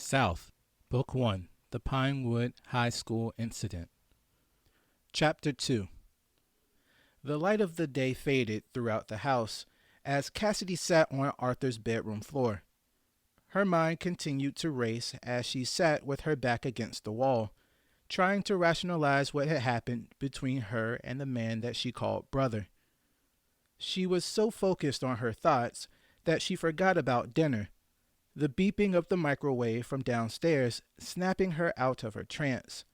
South, Book 1, The Pinewood High School Incident. Chapter 2. The light of the day faded throughout the house as Cassidy sat on Arthur's bedroom floor. Her mind continued to race as she sat with her back against the wall, trying to rationalize what had happened between her and the man that she called brother. She was so focused on her thoughts that she forgot about dinner, the beeping of the microwave from downstairs snapping her out of her trance.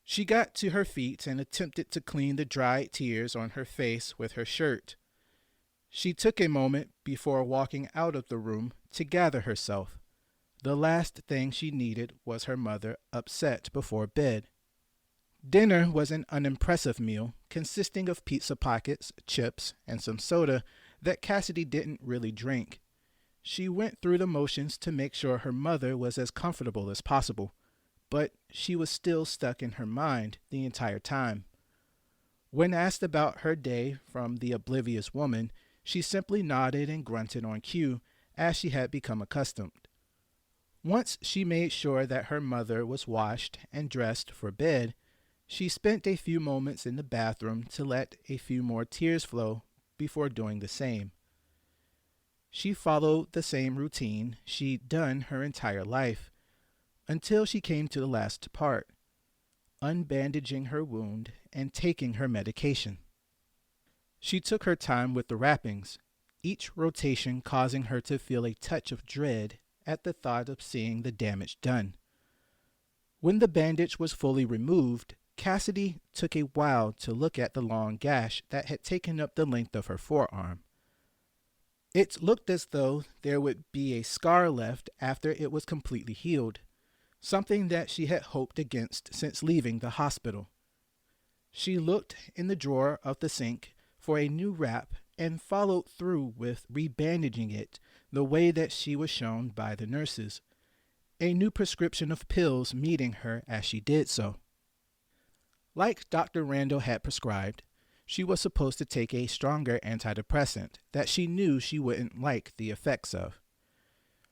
She got to her feet and attempted to clean the dried tears on her face with her shirt. She took a moment before walking out of the room to gather herself. The last thing she needed was her mother upset before bed. Dinner was an unimpressive meal consisting of pizza pockets, chips, and some soda that Cassidy didn't really drink. She went through the motions to make sure her mother was as comfortable as possible, but she was still stuck in her mind the entire time. When asked about her day from the oblivious woman, she simply nodded and grunted on cue, as she had become accustomed. Once she made sure that her mother was washed and dressed for bed, she spent a few moments in the bathroom to let a few more tears flow before doing the same. She followed the same routine she'd done her entire life, until she came to the last part, unbandaging her wound and taking her medication. She took her time with the wrappings, each rotation causing her to feel a touch of dread at the thought of seeing the damage done. When the bandage was fully removed, Cassidy took a while to look at the long gash that had taken up the length of her forearm. It looked as though there would be a scar left after it was completely healed, something that she had hoped against since leaving the hospital. She looked in the drawer of the sink for a new wrap and followed through with rebandaging it the way that she was shown by the nurses, a new prescription of pills meeting her as she did so. Like Dr. Randall had prescribed, she was supposed to take a stronger antidepressant that she knew she wouldn't like the effects of.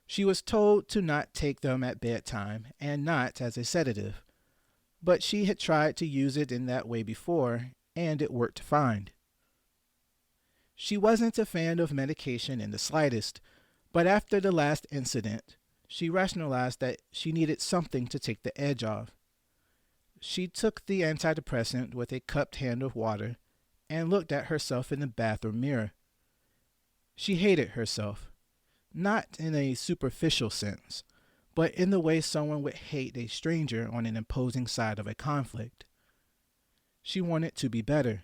She was told to not take them at bedtime and not as a sedative, but she had tried to use it in that way before, and it worked fine. She wasn't a fan of medication in the slightest, but after the last incident, she rationalized that she needed something to take the edge off. She took the antidepressant with a cupped hand of water and looked at herself in the bathroom mirror. She hated herself, not in a superficial sense, but in the way someone would hate a stranger on an imposing side of a conflict. She wanted to be better,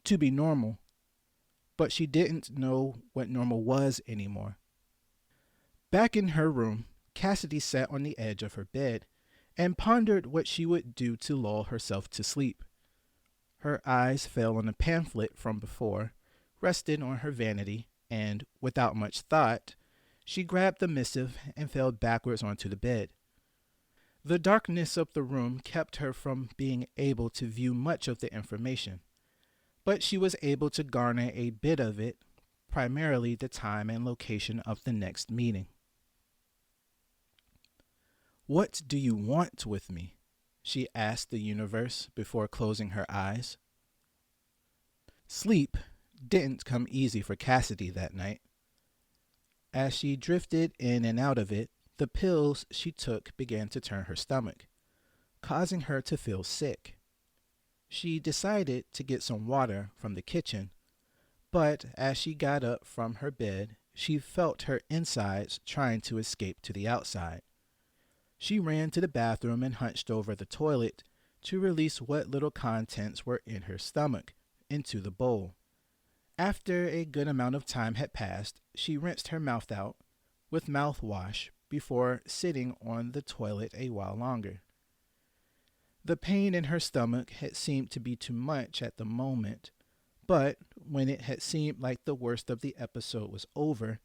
to be normal, but she didn't know what normal was anymore. Back in her room, Cassidy sat on the edge of her bed and pondered what she would do to lull herself to sleep. Her eyes fell on a pamphlet from before, rested on her vanity, and, without much thought, she grabbed the missive and fell backwards onto the bed. The darkness of the room kept her from being able to view much of the information, but she was able to garner a bit of it, primarily the time and location of the next meeting. "What do you want with me?" she asked the universe before closing her eyes. Sleep didn't come easy for Cassidy that night. As she drifted in and out of it, the pills she took began to turn her stomach, causing her to feel sick. She decided to get some water from the kitchen, but as she got up from her bed, she felt her insides trying to escape to the outside. She ran to the bathroom and hunched over the toilet to release what little contents were in her stomach into the bowl. After a good amount of time had passed, she rinsed her mouth out with mouthwash before sitting on the toilet a while longer. The pain in her stomach had seemed to be too much at the moment, but when it had seemed like the worst of the episode was over,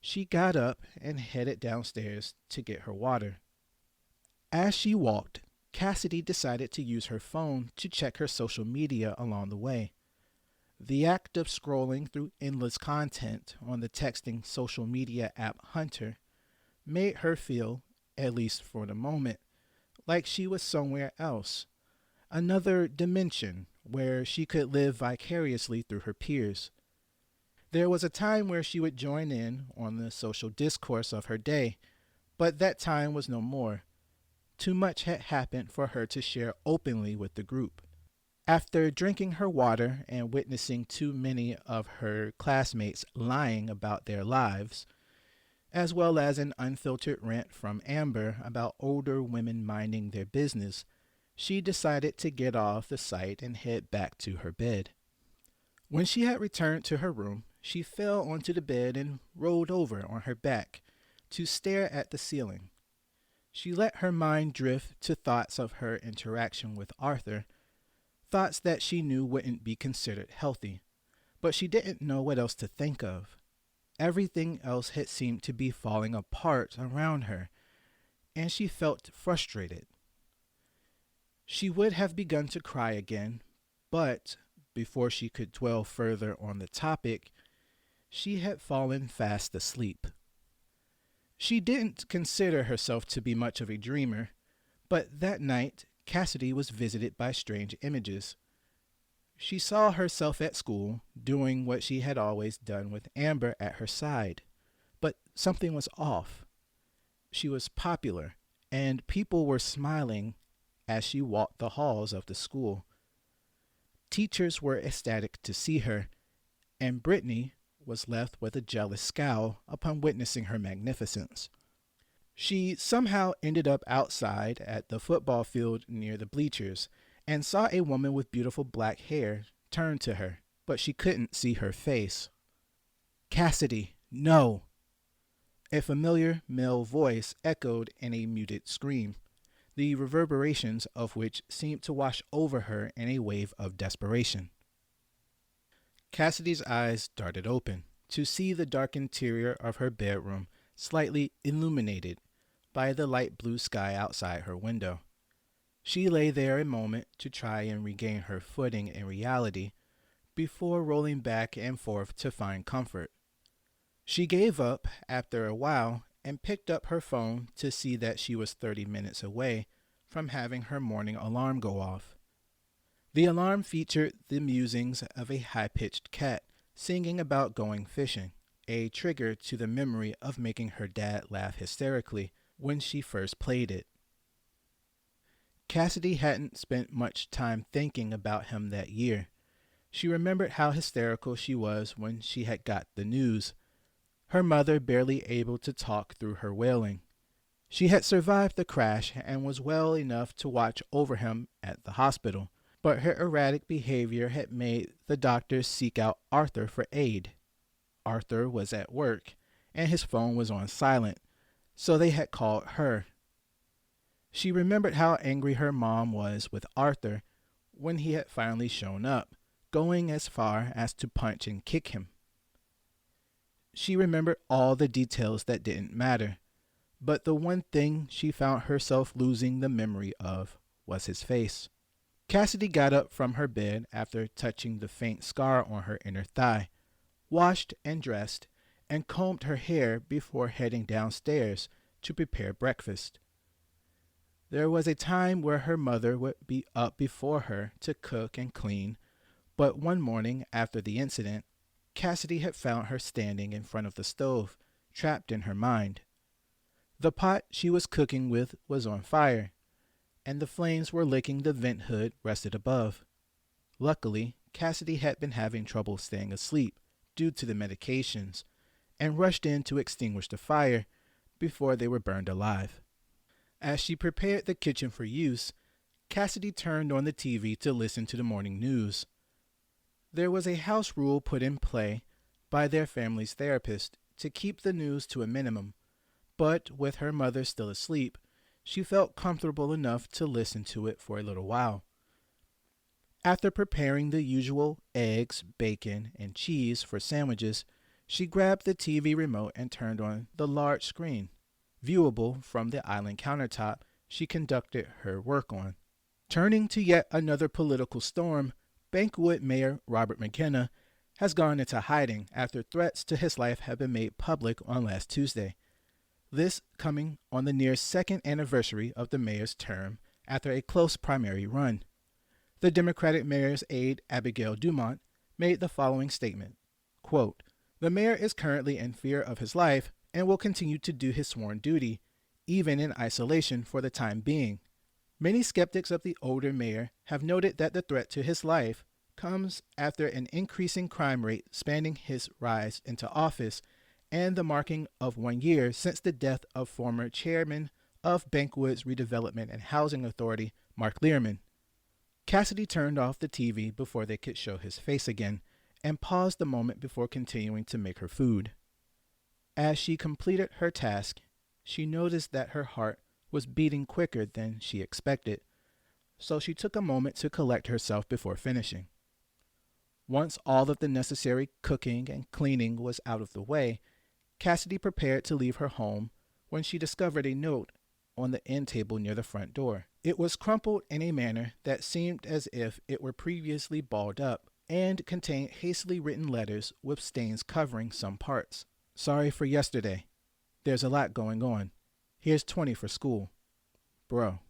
she got up and headed downstairs to get her water. As she walked, Cassidy decided to use her phone to check her social media along the way. The act of scrolling through endless content on the texting social media app Hunter made her feel at least for the moment, like she was somewhere else, another dimension where she could live vicariously through her peers. There was a time where she would join in on the social discourse of her day, but that time was no more. Too much had happened for her to share openly with the group. After drinking her water and witnessing too many of her classmates lying about their lives, as well as an unfiltered rant from Amber about older women minding their business, she decided to get off the site and head back to her bed. When she had returned to her room, she fell onto the bed and rolled over on her back to stare at the ceiling. She let her mind drift to thoughts of her interaction with Arthur, thoughts that she knew wouldn't be considered healthy, but she didn't know what else to think of. Everything else had seemed to be falling apart around her, and she felt frustrated. She would have begun to cry again, but before she could dwell further on the topic, she had fallen fast asleep. She didn't consider herself to be much of a dreamer, but that night Cassidy was visited by strange images. She saw herself at school, doing what she had always done with Amber at her side. But something was off. She was popular, and people were smiling as she walked the halls of the school. Teachers were ecstatic to see her, and Brittany was left with a jealous scowl upon witnessing her magnificence. She somehow ended up outside at the football field near the bleachers and saw a woman with beautiful black hair turn to her, but she couldn't see her face. "Cassidy, no!" A familiar male voice echoed in a muted scream, the reverberations of which seemed to wash over her in a wave of desperation. Cassidy's eyes darted open to see the dark interior of her bedroom slightly illuminated by the light blue sky outside her window. She lay there a moment to try and regain her footing in reality before rolling back and forth to find comfort. She gave up after a while and picked up her phone to see that she was 30 minutes away from having her morning alarm go off. The alarm featured the musings of a high-pitched cat singing about going fishing, a trigger to the memory of making her dad laugh hysterically when she first played it. Cassidy hadn't spent much time thinking about him that year. She remembered how hysterical she was when she had got the news, her mother barely able to talk through her wailing. She had survived the crash and was well enough to watch over him at the hospital, but her erratic behavior had made the doctors seek out Arthur for aid. Arthur was at work, and his phone was on silent, so they had called her. She remembered how angry her mom was with Arthur when he had finally shown up, going as far as to punch and kick him. She remembered all the details that didn't matter, but the one thing she found herself losing the memory of was his face. Cassidy got up from her bed after touching the faint scar on her inner thigh, washed and dressed, and combed her hair before heading downstairs to prepare breakfast. There was a time where her mother would be up before her to cook and clean, but one morning after the incident, Cassidy had found her standing in front of the stove, trapped in her mind. The pot she was cooking with was on fire, and the flames were licking the vent hood rested above. Luckily, Cassidy had been having trouble staying asleep due to the medications, and rushed in to extinguish the fire before they were burned alive. As she prepared the kitchen for use, Cassidy turned on the TV to listen to the morning news. There was a house rule put in play by their family's therapist to keep the news to a minimum, but with her mother still asleep, she felt comfortable enough to listen to it for a little while. After preparing the usual eggs, bacon, and cheese for sandwiches, she grabbed the TV remote and turned on the large screen, viewable from the island countertop she conducted her work on. Turning to yet another political storm, Pinewood Mayor Robert McKenna has gone into hiding after threats to his life have been made public on last Tuesday. This coming on the near second anniversary of the mayor's term after a close primary run. The Democratic mayor's aide, Abigail Dumont, made the following statement, quote, "The mayor is currently in fear of his life and will continue to do his sworn duty, even in isolation for the time being. Many skeptics of the older mayor have noted that the threat to his life comes after an increasing crime rate spanning his rise into office and the marking of 1 year since the death of former chairman of Pinewood's Redevelopment and Housing Authority, Mark Learman." Cassidy turned off the TV before they could show his face again and paused a moment before continuing to make her food. As she completed her task, she noticed that her heart was beating quicker than she expected, so she took a moment to collect herself before finishing. Once all of the necessary cooking and cleaning was out of the way, Cassidy prepared to leave her home when she discovered a note on the end table near the front door. It was crumpled in a manner that seemed as if it were previously balled up and contained hastily written letters with stains covering some parts. "Sorry for yesterday. There's a lot going on. Here's 20 for school. Bro."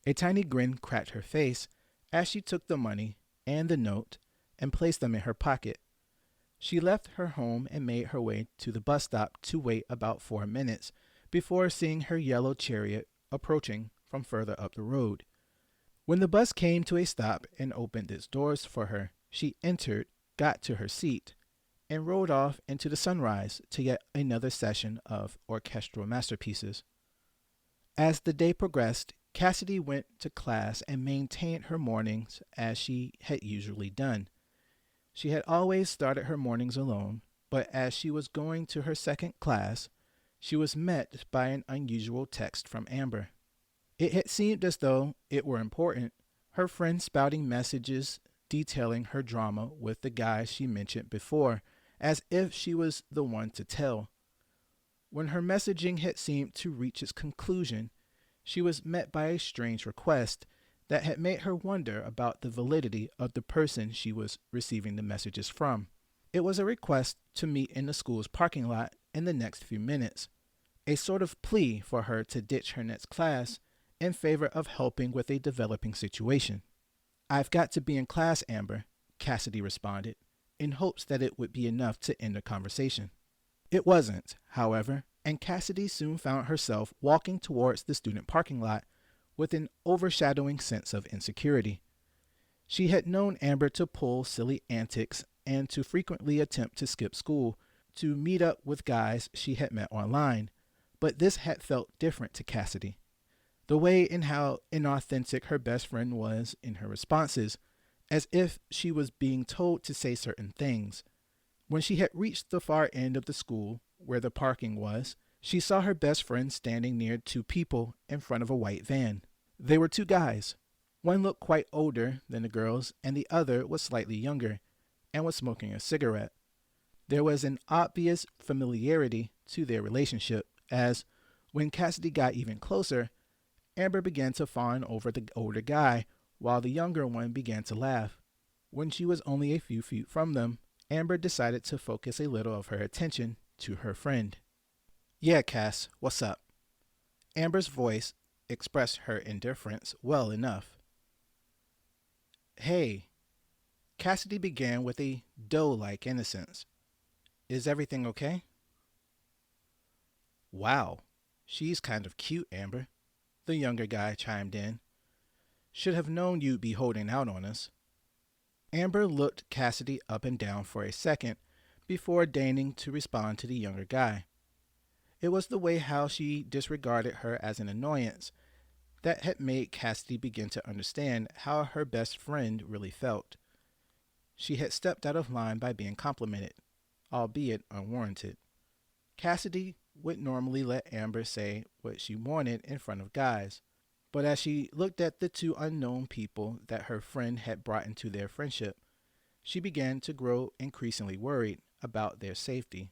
A tiny grin cracked her face as she took the money and the note and placed them in her pocket. She left her home and made her way to the bus stop to wait about 4 minutes before seeing her yellow chariot approaching from further up the road. When the bus came to a stop and opened its doors for her, she entered, got to her seat, and rode off into the sunrise to yet another session of orchestral masterpieces. As the day progressed, Cassidy went to class and maintained her mornings as she had usually done. She had always started her mornings alone, but as she was going to her second class, she was met by an unusual text from Amber. It had seemed as though it were important, her friend spouting messages detailing her drama with the guy she mentioned before, as if she was the one to tell. When her messaging had seemed to reach its conclusion, she was met by a strange request that had made her wonder about the validity of the person she was receiving the messages from. It was a request to meet in the school's parking lot in the next few minutes, a sort of plea for her to ditch her next class in favor of helping with a developing situation. "I've got to be in class, Amber," Cassidy responded, in hopes that it would be enough to end the conversation. It wasn't, however, and Cassidy soon found herself walking towards the student parking lot with an overshadowing sense of insecurity. She had known Amber to pull silly antics and to frequently attempt to skip school to meet up with guys she had met online, but this had felt different to Cassidy. The way in how inauthentic her best friend was in her responses, as if she was being told to say certain things. When she had reached the far end of the school, where the parking was, she saw her best friend standing near two people in front of a white van. They were two guys. One looked quite older than the girls, and the other was slightly younger, and was smoking a cigarette. There was an obvious familiarity to their relationship, as, when Cassidy got even closer, Amber began to fawn over the older guy, while the younger one began to laugh. When she was only a few feet from them, Amber decided to focus a little of her attention to her friend. "Yeah, Cass, what's up?" Amber's voice expressed her indifference well enough. "Hey," Cassidy began with a doe-like innocence. "Is everything okay?" "Wow, she's kind of cute, Amber," the younger guy chimed in. "Should have known you'd be holding out on us." Amber looked Cassidy up and down for a second before deigning to respond to the younger guy. It was the way how she disregarded her as an annoyance that had made Cassidy begin to understand how her best friend really felt. She had stepped out of line by being complimented, albeit unwarranted. Cassidy would normally let Amber say what she wanted in front of guys, but as she looked at the two unknown people that her friend had brought into their friendship, she began to grow increasingly worried about their safety.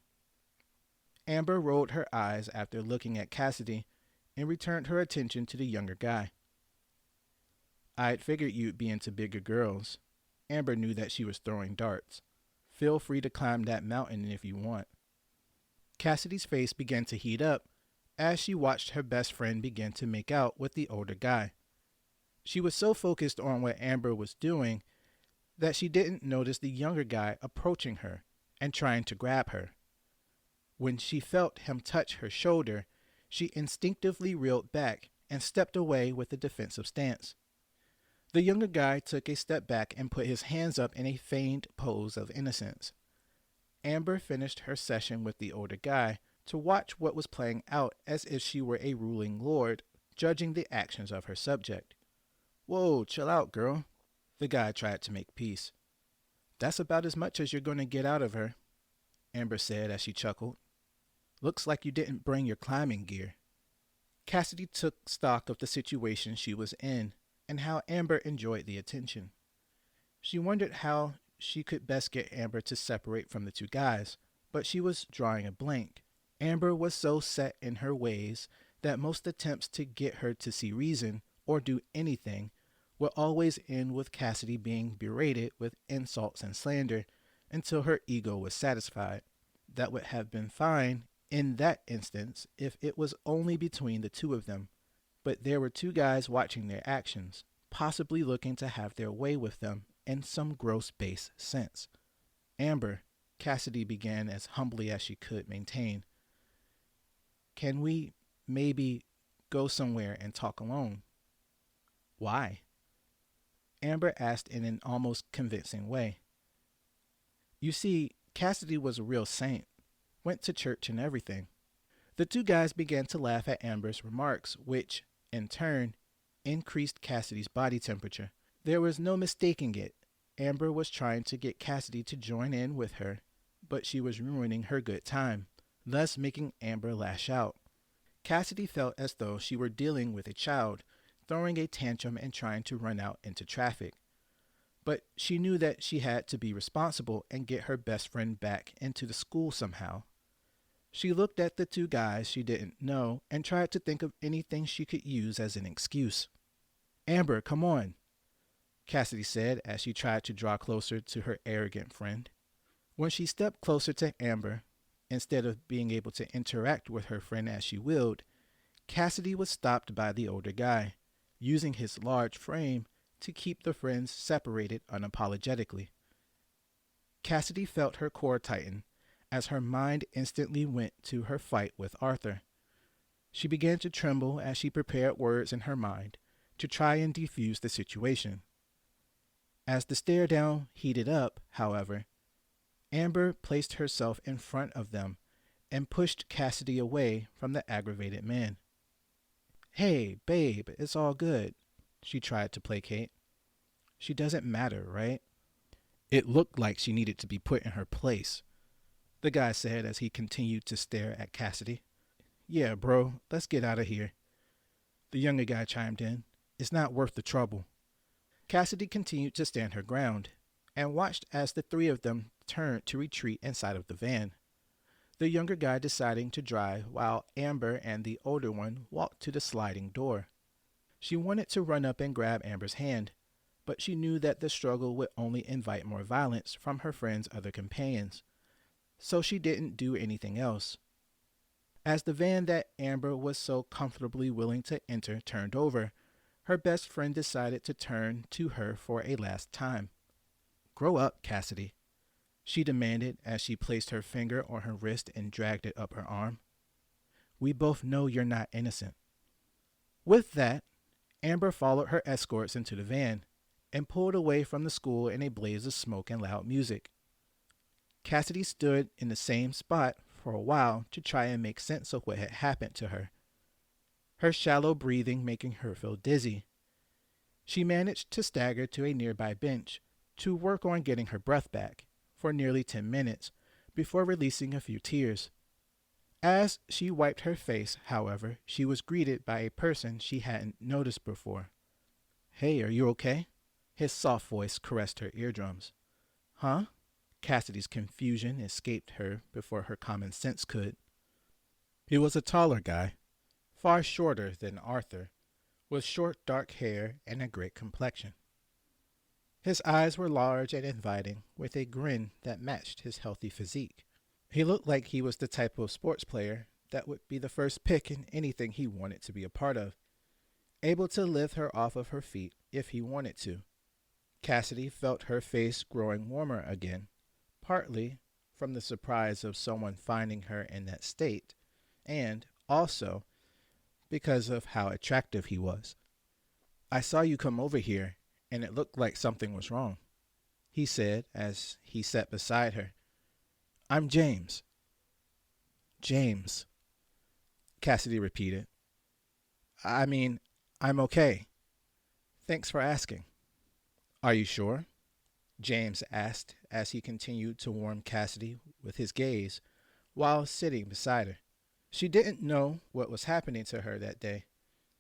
Amber rolled her eyes after looking at Cassidy and returned her attention to the younger guy. "I'd figured you'd be into bigger girls." Amber knew that she was throwing darts. "Feel free to climb that mountain if you want." Cassidy's face began to heat up as she watched her best friend begin to make out with the older guy. She was so focused on what Amber was doing that she didn't notice the younger guy approaching her and trying to grab her. When she felt him touch her shoulder, she instinctively reeled back and stepped away with a defensive stance. The younger guy took a step back and put his hands up in a feigned pose of innocence. Amber finished her session with the older guy to watch what was playing out as if she were a ruling lord, judging the actions of her subject. "Whoa, chill out, girl." The guy tried to make peace. "That's about as much as you're going to get out of her," Amber said as she chuckled. "Looks like you didn't bring your climbing gear." Cassidy took stock of the situation she was in and how Amber enjoyed the attention. She wondered how she could best get Amber to separate from the two guys, but she was drawing a blank. Amber was so set in her ways that most attempts to get her to see reason or do anything would always end with Cassidy being berated with insults and slander until her ego was satisfied. That would have been fine in that instance if it was only between the two of them, but there were two guys watching their actions, possibly looking to have their way with them in some gross base sense. "Amber," Cassidy began as humbly as she could maintain, "can we maybe go somewhere and talk alone?" "Why?" Amber asked in an almost convincing way. You see, Cassidy was a real saint, went to church and everything. The two guys began to laugh at Amber's remarks, which, in turn, increased Cassidy's body temperature. There was no mistaking it. Amber was trying to get Cassidy to join in with her, but she was ruining her good time, thus making Amber lash out. Cassidy felt as though she were dealing with a child, throwing a tantrum and trying to run out into traffic. But she knew that she had to be responsible and get her best friend back into the school somehow. She looked at the two guys she didn't know and tried to think of anything she could use as an excuse. "Amber, come on," Cassidy said as she tried to draw closer to her arrogant friend. When she stepped closer to Amber, instead of being able to interact with her friend as she willed, Cassidy was stopped by the older guy, using his large frame to keep the friends separated unapologetically. Cassidy felt her core tighten as her mind instantly went to her fight with Arthur. She began to tremble as she prepared words in her mind to try and defuse the situation. As the stare down heated up, however, Amber placed herself in front of them and pushed Cassidy away from the aggravated man. "Hey, babe, it's all good," she tried to placate. "She doesn't matter, right?" It looked like she needed to be put in her place, the guy said as he continued to stare at Cassidy. "Yeah, bro, let's get out of here," the younger guy chimed in. "It's not worth the trouble." Cassidy continued to stand her ground and watched as the three of them turned to retreat inside of the van, the younger guy deciding to drive while Amber and the older one walked to the sliding door. She wanted to run up and grab Amber's hand, but she knew that the struggle would only invite more violence from her friend's other companions, so she didn't do anything else. As the van that Amber was so comfortably willing to enter turned over, her best friend decided to turn to her for a last time. "Grow up, Cassidy," she demanded as she placed her finger on her wrist and dragged it up her arm. "We both know you're not innocent." With that, Amber followed her escorts into the van and pulled away from the school in a blaze of smoke and loud music. Cassidy stood in the same spot for a while to try and make sense of what had happened to her, her shallow breathing making her feel dizzy. She managed to stagger to a nearby bench to work on getting her breath back for nearly 10 minutes before releasing a few tears. As she wiped her face, however, she was greeted by a person she hadn't noticed before. "Hey, are you okay?" His soft voice caressed her eardrums. "Huh?" Cassidy's confusion escaped her before her common sense could. He was a taller guy, far shorter than Arthur, with short dark hair and a great complexion. His eyes were large and inviting, with a grin that matched his healthy physique. He looked like he was the type of sports player that would be the first pick in anything he wanted to be a part of, able to lift her off of her feet if he wanted to. Cassidy felt her face growing warmer again, partly from the surprise of someone finding her in that state, and also because of how attractive he was. "I saw you come over here, and it looked like something was wrong," he said as he sat beside her. "I'm James." "James," Cassidy repeated. "I mean, I'm okay. Thanks for asking." "Are you sure?" James asked as he continued to warm Cassidy with his gaze while sitting beside her. She didn't know what was happening to her that day,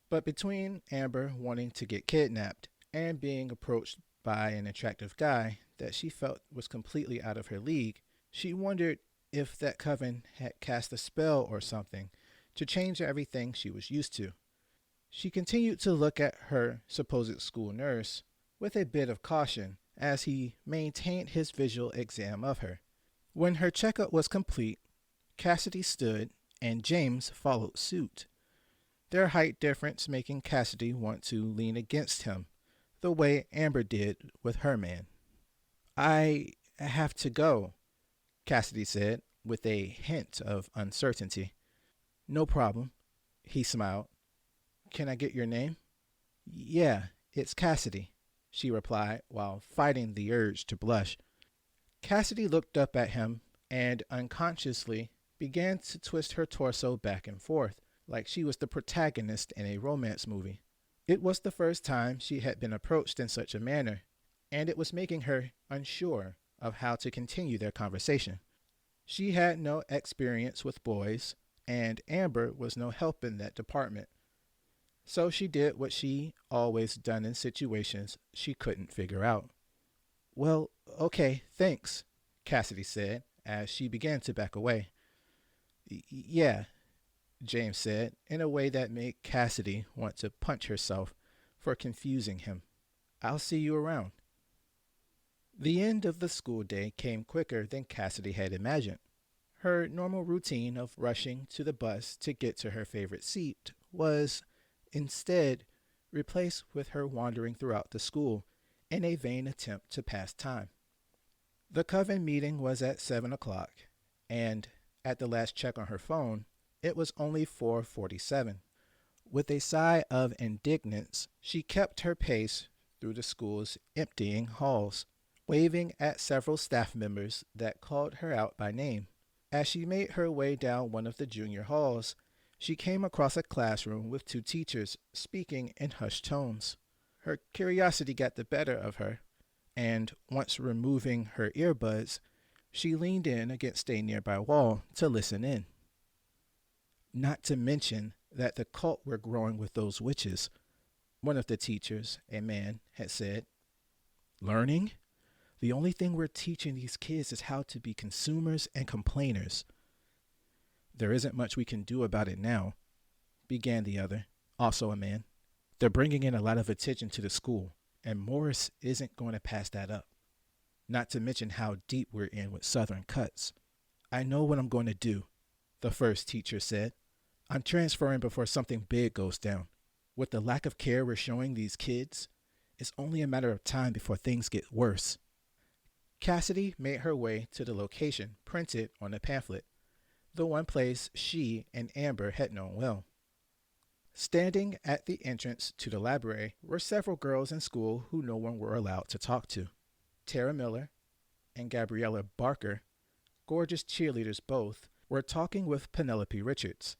but between Amber wanting to get kidnapped and being approached by an attractive guy that she felt was completely out of her league, she wondered if that coven had cast a spell or something to change everything she was used to. She continued to look at her supposed school nurse with a bit of caution as he maintained his visual exam of her. When her checkup was complete, Cassidy stood and James followed suit, their height difference making Cassidy want to lean against him, the way Amber did with her man. "I have to go," Cassidy said, with a hint of uncertainty. "No problem," he smiled. "Can I get your name?" "Yeah, it's Cassidy," she replied while fighting the urge to blush. Cassidy looked up at him and unconsciously began to twist her torso back and forth like she was the protagonist in a romance movie. It was the first time she had been approached in such a manner, and it was making her unsure of how to continue their conversation. She had no experience with boys, and Amber was no help in that department. So she did what she always done in situations she couldn't figure out. "Well, okay, thanks," Cassidy said as she began to back away. "Yeah," James said in a way that made Cassidy want to punch herself for confusing him. "I'll see you around." The end of the school day came quicker than Cassidy had imagined. Her normal routine of rushing to the bus to get to her favorite seat was, instead, replaced with her wandering throughout the school in a vain attempt to pass time. The coven meeting was at 7 o'clock, and at the last check on her phone, it was only 4:47. With a sigh of indignance, she kept her pace through the school's emptying halls, waving at several staff members that called her out by name. As she made her way down one of the junior halls, she came across a classroom with two teachers speaking in hushed tones. Her curiosity got the better of her, and once removing her earbuds, she leaned in against a nearby wall to listen in. "Not to mention that the cult we're growing with those witches," one of the teachers, a man, had said. "Learning? The only thing we're teaching these kids is how to be consumers and complainers." "There isn't much we can do about it now," began the other, also a man. "They're bringing in a lot of attention to the school, and Morris isn't going to pass that up. Not to mention how deep we're in with Southern cuts." "I know what I'm going to do," the first teacher said. "I'm transferring before something big goes down. With the lack of care we're showing these kids, it's only a matter of time before things get worse." Cassidy made her way to the location printed on the pamphlet, the one place she and Amber had known well. Standing at the entrance to the library were several girls in school who no one were allowed to talk to. Tara Miller and Gabriella Barker, gorgeous cheerleaders both, were talking with Penelope Richards,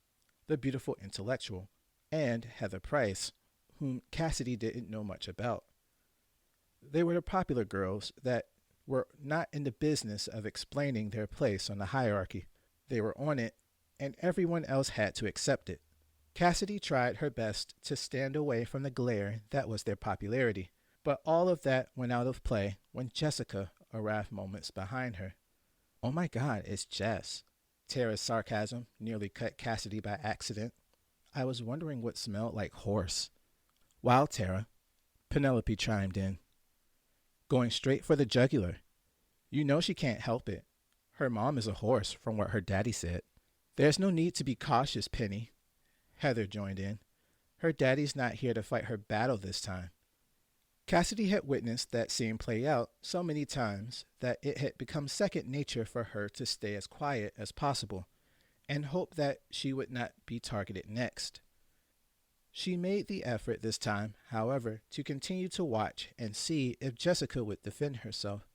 the beautiful intellectual, and Heather Price, whom Cassidy didn't know much about. They were the popular girls that were not in the business of explaining their place on the hierarchy. They were on it, and everyone else had to accept it. Cassidy tried her best to stand away from the glare that was their popularity, but all of that went out of play when Jessica arrived moments behind her. "Oh my God, it's Jess." Tara's sarcasm nearly cut Cassidy by accident. "I was wondering what smelled like horse." "Wow, Tara," Penelope chimed in. "Going straight for the jugular. You know she can't help it. Her mom is a horse, from what her daddy said." There's no need to be cautious, Penny, Heather joined in. Her daddy's not here to fight her battle this time. Cassidy had witnessed that scene play out so many times that it had become second nature for her to stay as quiet as possible and hope that she would not be targeted next. She made the effort this time, however, to continue to watch and see if Jessica would defend herself.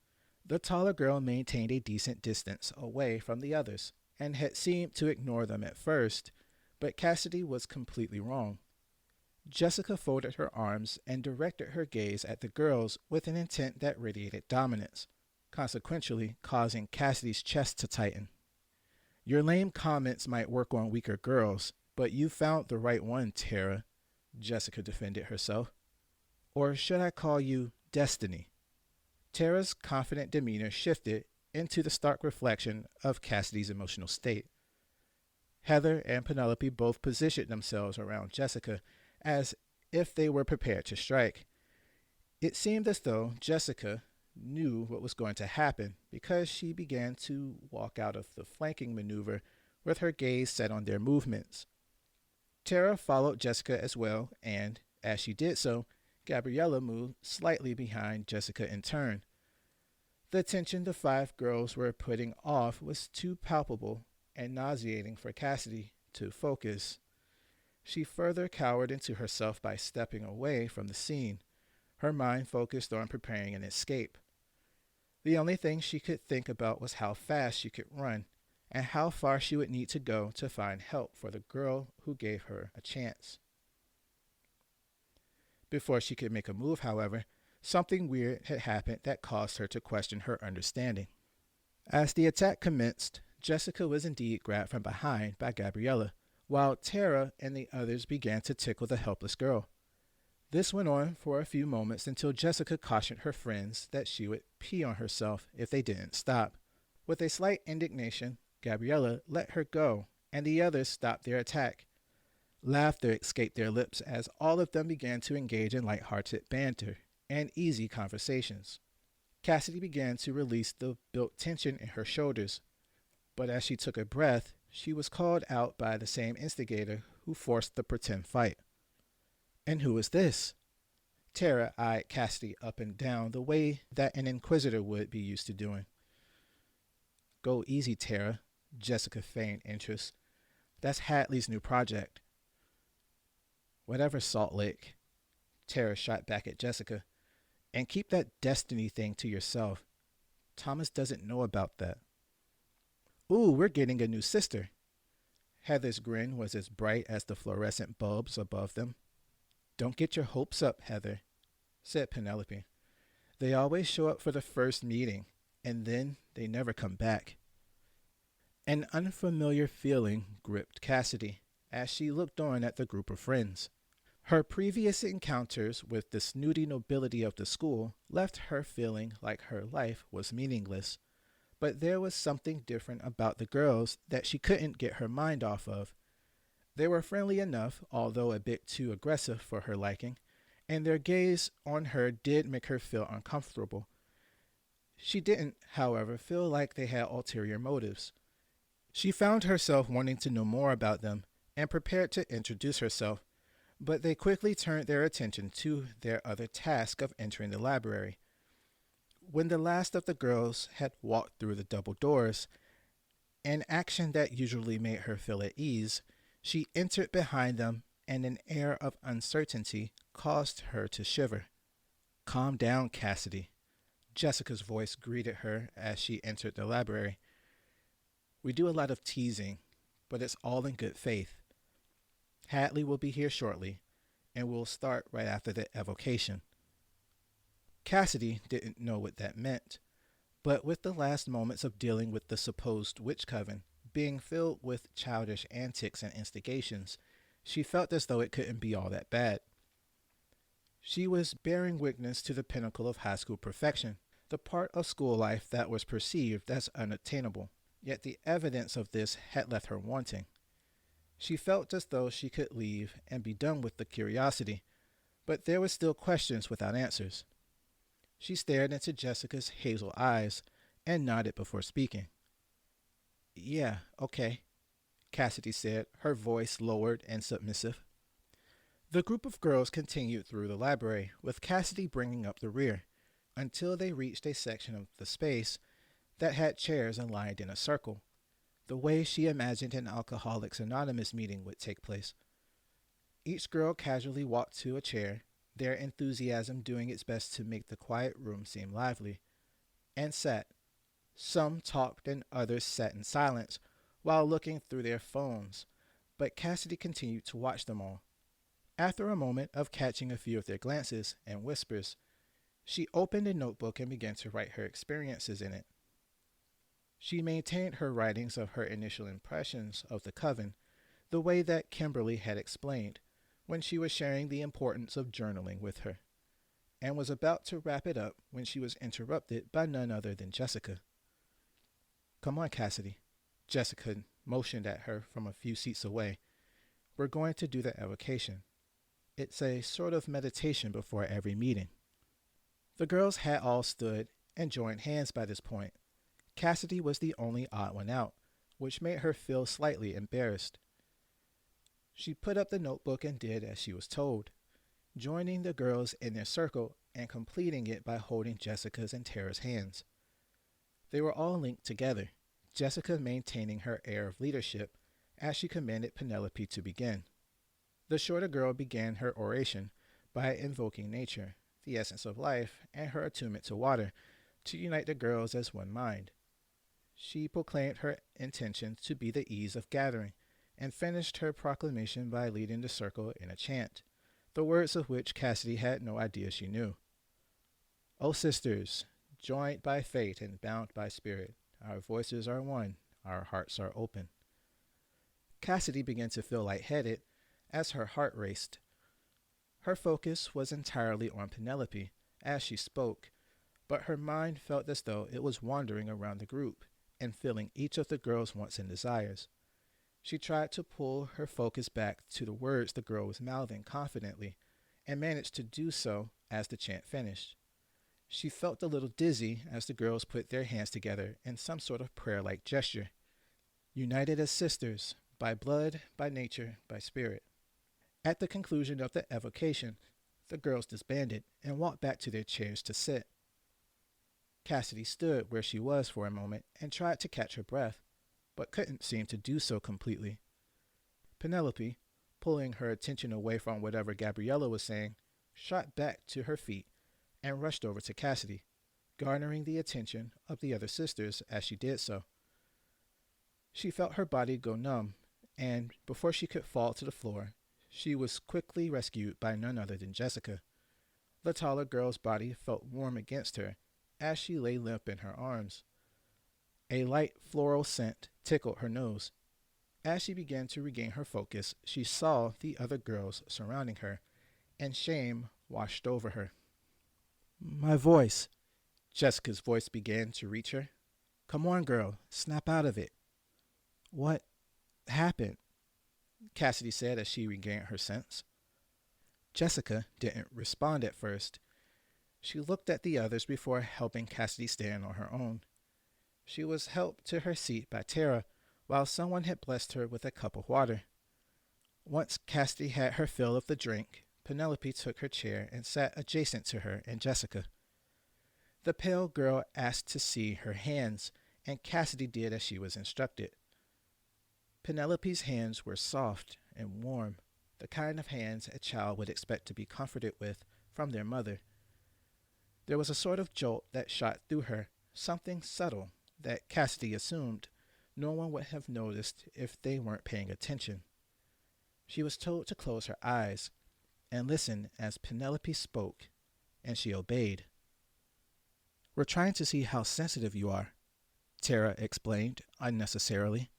The taller girl maintained a decent distance away from the others and had seemed to ignore them at first, but Cassidy was completely wrong. Jessica folded her arms and directed her gaze at the girls with an intent that radiated dominance, consequentially causing Cassidy's chest to tighten. Your lame comments might work on weaker girls, but you found the right one, Tara, Jessica defended herself. Or should I call you Destiny? Tara's confident demeanor shifted into the stark reflection of Cassidy's emotional state. Heather and Penelope both positioned themselves around Jessica as if they were prepared to strike. It seemed as though Jessica knew what was going to happen because she began to walk out of the flanking maneuver with her gaze set on their movements. Tara followed Jessica as well, and, as she did so, Gabriella moved slightly behind Jessica in turn. The tension the five girls were putting off was too palpable and nauseating for Cassidy to focus. She further cowered into herself by stepping away from the scene, her mind focused on preparing an escape. The only thing she could think about was how fast she could run and how far she would need to go to find help for the girl who gave her a chance. Before she could make a move, however, something weird had happened that caused her to question her understanding. As the attack commenced, Jessica was indeed grabbed from behind by Gabriella, while Tara and the others began to tickle the helpless girl. This went on for a few moments until Jessica cautioned her friends that she would pee on herself if they didn't stop. With a slight indignation, Gabriella let her go, and the others stopped their attack. Laughter escaped their lips as all of them began to engage in light-hearted banter and easy conversations. Cassidy began to release the built tension in her shoulders, but as she took a breath, she was called out by the same instigator who forced the pretend fight. And who is this? Tara eyed Cassidy up and down the way that an inquisitor would be used to doing. Go easy, Tara, Jessica feigned interest. That's Hadley's new project. Whatever, Salt Lake, Tara shot back at Jessica. And keep that destiny thing to yourself. Thomas doesn't know about that. Ooh, we're getting a new sister. Heather's grin was as bright as the fluorescent bulbs above them. Don't get your hopes up, Heather, said Penelope. They always show up for the first meeting, and then they never come back. An unfamiliar feeling gripped Cassidy as she looked on at the group of friends. Her previous encounters with the snooty nobility of the school left her feeling like her life was meaningless, but there was something different about the girls that she couldn't get her mind off of. They were friendly enough, although a bit too aggressive for her liking, and their gaze on her did make her feel uncomfortable. She didn't, however, feel like they had ulterior motives. She found herself wanting to know more about them and prepared to introduce herself, but they quickly turned their attention to their other task of entering the library. When the last of the girls had walked through the double doors, an action that usually made her feel at ease, she entered behind them, and an air of uncertainty caused her to shiver. Calm down, Cassidy, Jessica's voice greeted her as she entered the library. We do a lot of teasing, but it's all in good faith. Hadley will be here shortly, and we'll start right after the evocation. Cassidy didn't know what that meant, but with the last moments of dealing with the supposed witch coven being filled with childish antics and instigations, she felt as though it couldn't be all that bad. She was bearing witness to the pinnacle of high school perfection, the part of school life that was perceived as unattainable, yet the evidence of this had left her wanting. She felt as though she could leave and be done with the curiosity, but there were still questions without answers. She stared into Jessica's hazel eyes and nodded before speaking. Yeah, okay. Cassidy said, her voice lowered and submissive. The group of girls continued through the library, with Cassidy bringing up the rear, until they reached a section of the space that had chairs aligned in a circle, the way she imagined an Alcoholics Anonymous meeting would take place. Each girl casually walked to a chair, their enthusiasm doing its best to make the quiet room seem lively, and sat. Some talked and others sat in silence while looking through their phones, but Cassidy continued to watch them all. After a moment of catching a few of their glances and whispers, she opened a notebook and began to write her experiences in it. She maintained her writings of her initial impressions of the coven, the way that Kimberly had explained when she was sharing the importance of journaling with her, and was about to wrap it up when she was interrupted by none other than Jessica. "Come on, Cassidy," Jessica motioned at her from a few seats away. "We're going to do the evocation. It's a sort of meditation before every meeting." The girls had all stood and joined hands by this point. Cassidy was the only odd one out, which made her feel slightly embarrassed. She put up the notebook and did as she was told, joining the girls in their circle and completing it by holding Jessica's and Tara's hands. They were all linked together, Jessica maintaining her air of leadership as she commanded Penelope to begin. The shorter girl began her oration by invoking nature, the essence of life, and her attunement to water, to unite the girls as one mind. She proclaimed her intention to be the ease of gathering, and finished her proclamation by leading the circle in a chant, the words of which Cassidy had no idea she knew. "O sisters, joined by fate and bound by spirit, our voices are one, our hearts are open." Cassidy began to feel lightheaded as her heart raced. Her focus was entirely on Penelope as she spoke, but her mind felt as though it was wandering around the group and filling each of the girls' wants and desires. She tried to pull her focus back to the words the girl was mouthing confidently, and managed to do so as the chant finished. She felt a little dizzy as the girls put their hands together in some sort of prayer-like gesture. United as sisters, by blood, by nature, by spirit. At the conclusion of the evocation, the girls disbanded and walked back to their chairs to sit. Cassidy stood where she was for a moment and tried to catch her breath, but couldn't seem to do so completely. Penelope, pulling her attention away from whatever Gabriella was saying, shot back to her feet and rushed over to Cassidy, garnering the attention of the other sisters as she did so. She felt her body go numb, and before she could fall to the floor, she was quickly rescued by none other than Jessica. The taller girl's body felt warm against her as she lay limp in her arms. A light floral scent tickled her nose. As she began to regain her focus, she saw the other girls surrounding her, and shame washed over her. "My voice," Jessica's voice began to reach her. "Come on, girl, snap out of it." "What happened?" Cassidy said as she regained her sense. Jessica didn't respond at first. She looked at the others before helping Cassidy stand on her own. She was helped to her seat by Tara, while someone had blessed her with a cup of water. Once Cassidy had her fill of the drink, Penelope took her chair and sat adjacent to her and Jessica. The pale girl asked to see her hands, and Cassidy did as she was instructed. Penelope's hands were soft and warm, the kind of hands a child would expect to be comforted with from their mother. There was a sort of jolt that shot through her, something subtle that Cassidy assumed no one would have noticed if they weren't paying attention. She was told to close her eyes and listen as Penelope spoke, and she obeyed. "We're trying to see how sensitive you are," Tara explained unnecessarily.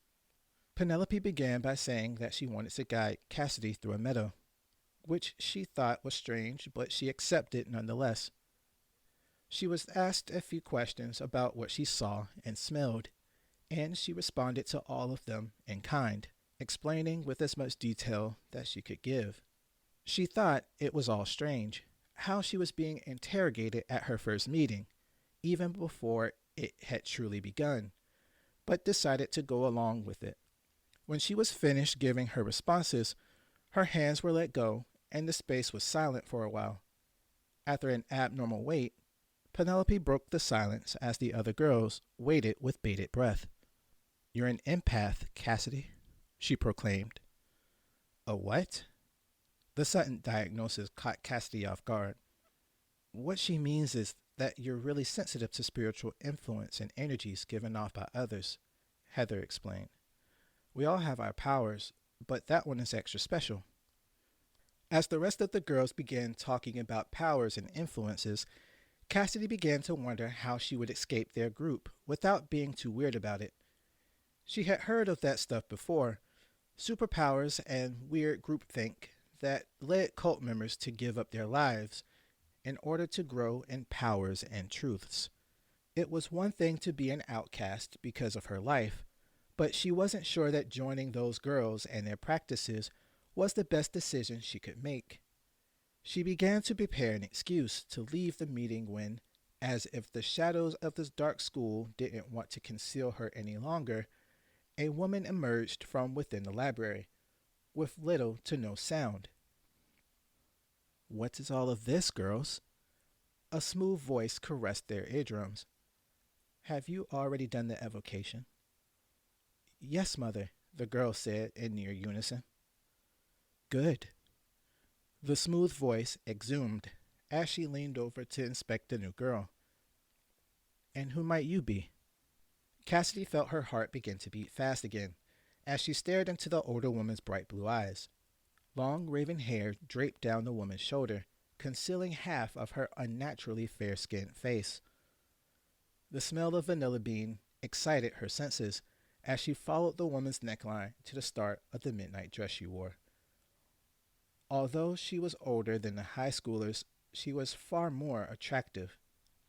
Penelope began by saying that she wanted to guide Cassidy through a meadow, which she thought was strange, but she accepted nonetheless. She was asked a few questions about what she saw and smelled, and she responded to all of them in kind, explaining with as much detail that she could give. She thought it was all strange, how she was being interrogated at her first meeting, even before it had truly begun, but decided to go along with it. When she was finished giving her responses, her hands were let go and the space was silent for a while. After an abnormal wait, Penelope broke the silence as the other girls waited with bated breath. "You're an empath, Cassidy," she proclaimed. "A what?" The sudden diagnosis caught Cassidy off guard. "What she means is that you're really sensitive to spiritual influence and energies given off by others," Heather explained. "We all have our powers, but that one is extra special." As the rest of the girls began talking about powers and influences, Cassidy began to wonder how she would escape their group without being too weird about it. She had heard of that stuff before, superpowers and weird groupthink that led cult members to give up their lives in order to grow in powers and truths. It was one thing to be an outcast because of her life, but she wasn't sure that joining those girls and their practices was the best decision she could make. She began to prepare an excuse to leave the meeting when, as if the shadows of this dark school didn't want to conceal her any longer, a woman emerged from within the library, with little to no sound. "What is all of this, girls?" A smooth voice caressed their eardrums. "Have you already done the evocation?" "Yes, Mother," the girls said in near unison. "Good." The smooth voice exhumed as she leaned over to inspect the new girl. "And who might you be?" Cassidy felt her heart begin to beat fast again as she stared into the older woman's bright blue eyes. Long raven hair draped down the woman's shoulder, concealing half of her unnaturally fair-skinned face. The smell of vanilla bean excited her senses as she followed the woman's neckline to the start of the midnight dress she wore. Although she was older than the high schoolers, she was far more attractive.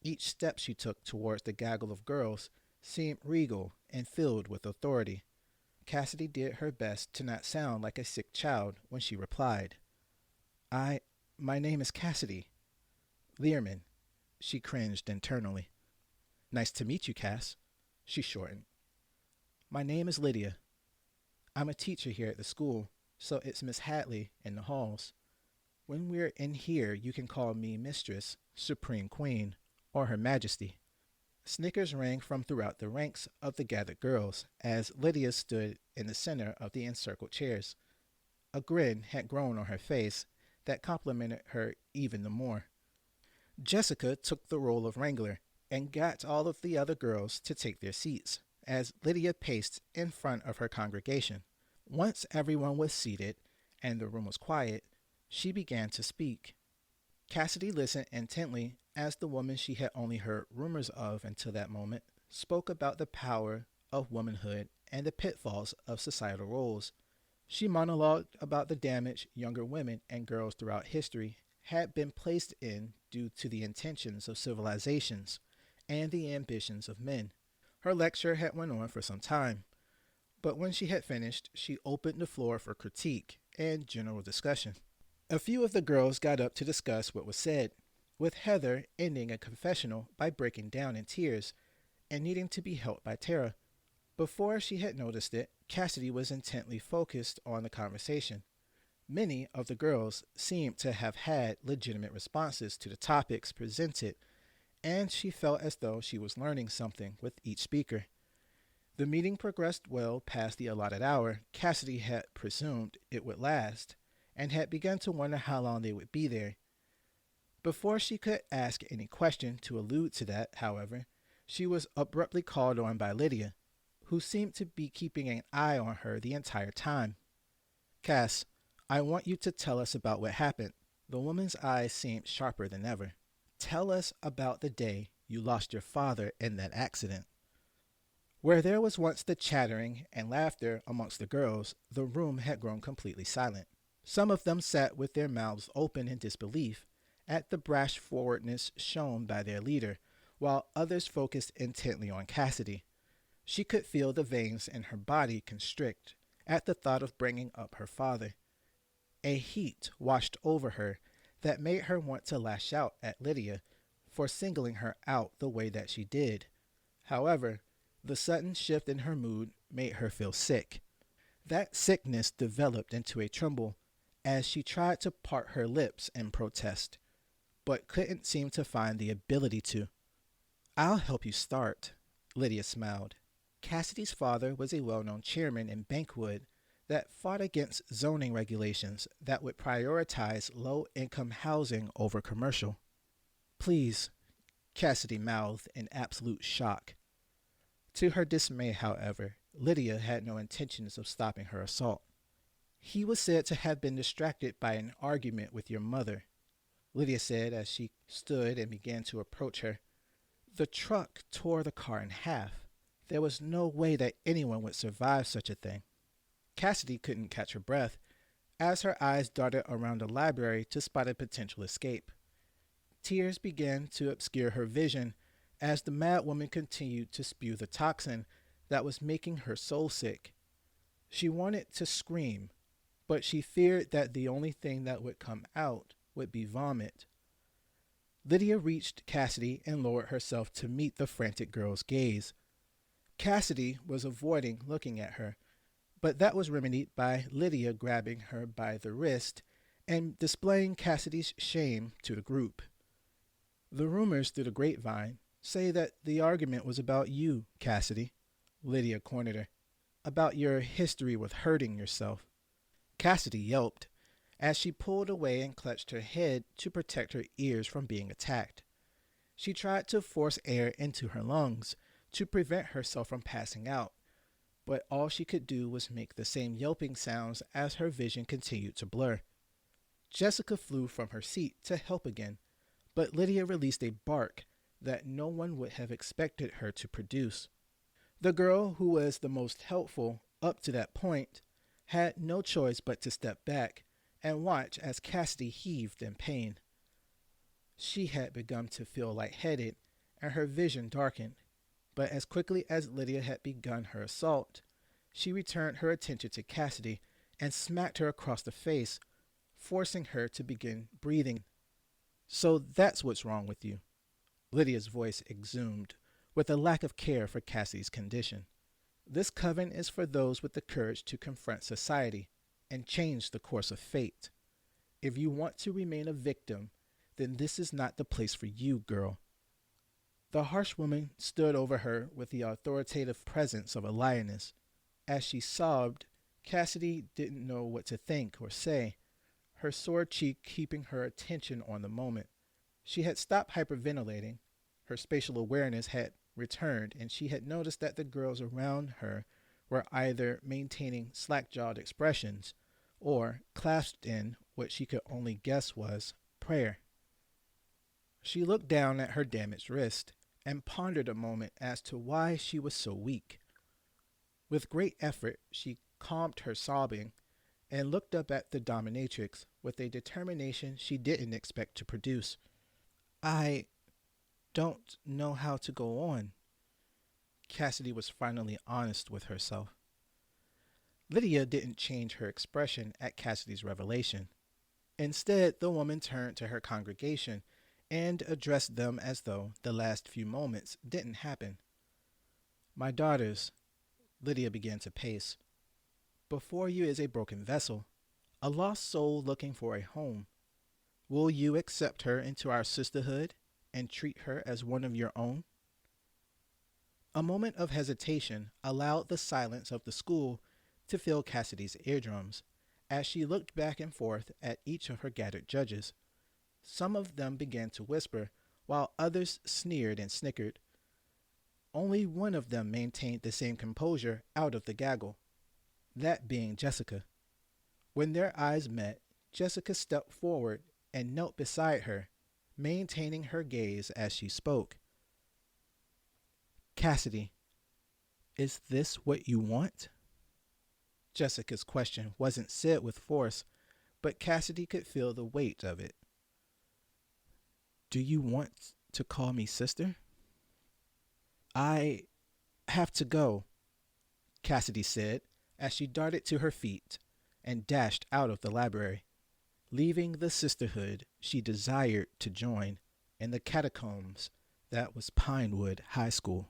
Each step she took towards the gaggle of girls seemed regal and filled with authority. Cassidy did her best to not sound like a sick child when she replied. My name is Cassidy. Learman." She cringed internally. "Nice to meet you, Cass," she shortened. "My name is Lydia. I'm a teacher here at the school, so it's Miss Hadley in the halls. When we're in here, you can call me Mistress, Supreme Queen, or Her Majesty." Snickers rang from throughout the ranks of the gathered girls as Lydia stood in the center of the encircled chairs. A grin had grown on her face that complimented her even the more. Jessica took the role of wrangler and got all of the other girls to take their seats as Lydia paced in front of her congregation. Once everyone was seated and the room was quiet, she began to speak. Cassidy listened intently as the woman she had only heard rumors of until that moment spoke about the power of womanhood and the pitfalls of societal roles. She monologued about the damage younger women and girls throughout history had been placed in due to the intentions of civilizations and the ambitions of men. Her lecture had went on for some time, but when she had finished, she opened the floor for critique and general discussion. A few of the girls got up to discuss what was said, with Heather ending a confessional by breaking down in tears and needing to be helped by Tara. Before she had noticed it, Cassidy was intently focused on the conversation. Many of the girls seemed to have had legitimate responses to the topics presented, and she felt as though she was learning something with each speaker. The meeting progressed well past the allotted hour Cassidy had presumed it would last, and had begun to wonder how long they would be there. Before she could ask any question to allude to that, however, she was abruptly called on by Lydia, who seemed to be keeping an eye on her the entire time. "Cass, I want you to tell us about what happened." The woman's eyes seemed sharper than ever. "Tell us about the day you lost your father in that accident." Where there was once the chattering and laughter amongst the girls, the room had grown completely silent. Some of them sat with their mouths open in disbelief at the brash forwardness shown by their leader, while others focused intently on Cassidy. She could feel the veins in her body constrict at the thought of bringing up her father. A heat washed over her that made her want to lash out at Lydia for singling her out the way that she did. However, the sudden shift in her mood made her feel sick. That sickness developed into a tremble as she tried to part her lips in protest, but couldn't seem to find the ability to. I'll help you start, Lydia smiled. Cassidy's father was a well-known chairman in Pinewood that fought against zoning regulations that would prioritize low-income housing over commercial. Please, Cassidy mouthed in absolute shock. To her dismay, however, Lydia had no intentions of stopping her assault. He was said to have been distracted by an argument with your mother, Lydia said as she stood and began to approach her. The truck tore the car in half. There was no way that anyone would survive such a thing. Cassidy couldn't catch her breath as her eyes darted around the library to spot a potential escape. Tears began to obscure her vision as the mad woman continued to spew the toxin that was making her soul sick. She wanted to scream, but she feared that the only thing that would come out would be vomit. Lydia reached Cassidy and lowered herself to meet the frantic girl's gaze. Cassidy was avoiding looking at her, but that was remedied by Lydia grabbing her by the wrist and displaying Cassidy's shame to the group. The rumors through the grapevine say that the argument was about you, Cassidy, Lydia cornered her, about your history with hurting yourself. Cassidy yelped as she pulled away and clutched her head to protect her ears from being attacked. She tried to force air into her lungs to prevent herself from passing out, but all she could do was make the same yelping sounds as her vision continued to blur. Jessica flew from her seat to help again, but Lydia released a bark that no one would have expected her to produce. The girl, who was the most helpful up to that point, had no choice but to step back and watch as Cassidy heaved in pain. She had begun to feel lightheaded and her vision darkened, but as quickly as Lydia had begun her assault, she returned her attention to Cassidy and smacked her across the face, forcing her to begin breathing. So that's what's wrong with you. Lydia's voice exhumed, with a lack of care for Cassidy's condition. This coven is for those with the courage to confront society and change the course of fate. If you want to remain a victim, then this is not the place for you, girl. The harsh woman stood over her with the authoritative presence of a lioness. As she sobbed, Cassidy didn't know what to think or say, her sore cheek keeping her attention on the moment. She had stopped hyperventilating. Her spatial awareness had returned, and she had noticed that the girls around her were either maintaining slack-jawed expressions or clasped in what she could only guess was prayer. She looked down at her damaged wrist and pondered a moment as to why she was so weak. With great effort, she calmed her sobbing and looked up at the dominatrix with a determination she didn't expect to produce. I don't know how to go on. Cassidy was finally honest with herself. Lydia didn't change her expression at Cassidy's revelation. Instead, the woman turned to her congregation and addressed them as though the last few moments didn't happen. My daughters, Lydia began to pace. Before you is a broken vessel, a lost soul looking for a home. Will you accept her into our sisterhood and treat her as one of your own? A moment of hesitation allowed the silence of the school to fill Cassidy's eardrums as she looked back and forth at each of her gathered judges. Some of them began to whisper, while others sneered and snickered. Only one of them maintained the same composure out of the gaggle, that being Jessica. When their eyes met, Jessica stepped forward and knelt beside her, maintaining her gaze as she spoke. Cassidy, is this what you want? Jessica's question wasn't said with force, but Cassidy could feel the weight of it. Do you want to call me sister? I have to go, Cassidy said as she darted to her feet and dashed out of the library, leaving the sisterhood she desired to join in the catacombs that was Pinewood High School.